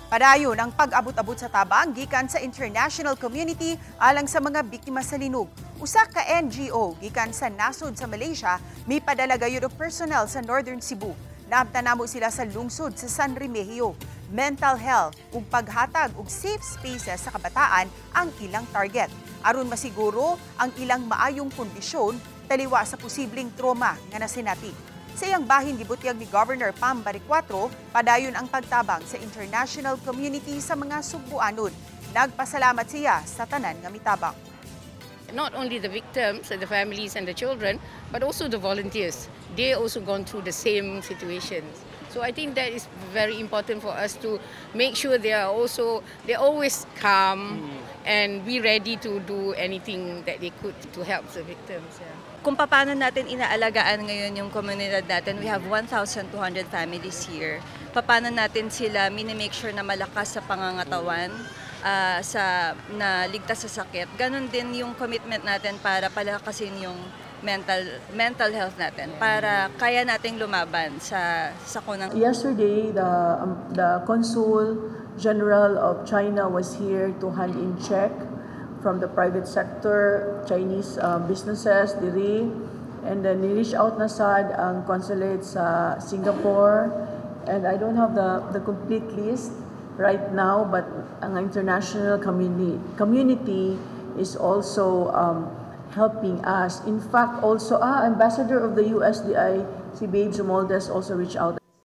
Padayon ang pag-abot-abot sa tabang gikan sa international community alang sa mga biktima sa linog. Usa ka NGO gikan sa nasod sa Malaysia may padala gayud og personnel sa Northern Cebu. Naabtanamo sila sa lungsod sa San Remigio. Mental health ug paghatag og safe spaces sa kabataan ang ilang target. Aron masiguro ang ilang maayong kondisyon taliwa sa posibleng trauma nga nasinati. Sa iyang bahin gibutyag ni Governor Pam Bariccuatro, padayon ang pagtabang sa international community sa mga Sugbuanon. Nagpasalamat siya sa tanan nga mitabang. Not only the victims and the families and the children, but also the volunteers. They also gone through the same situations. So I think that is very important for us to make sure they're always calm and be ready to do anything that they could to help the victims. Yeah. Kung paano natin inaalagaan ngayon yung komunidad natin, we have 1,200 families here. Paano natin sila minimake sure na malakas sa pangangatawan, na ligtas sa sakit. Ganon din yung commitment natin para palakasin yung mental health natin para kaya nating lumaban sa kunang. Yesterday, the Consul General of China was here to hand in check from the private sector, Chinese businesses, diri, and then ni-reach out na sad ang consulate sa Singapore, and I don't have the complete list right now, but ang international community is also helping us. In fact, also Ambassador of the USDI, si Babe Zumoldes, also reached out.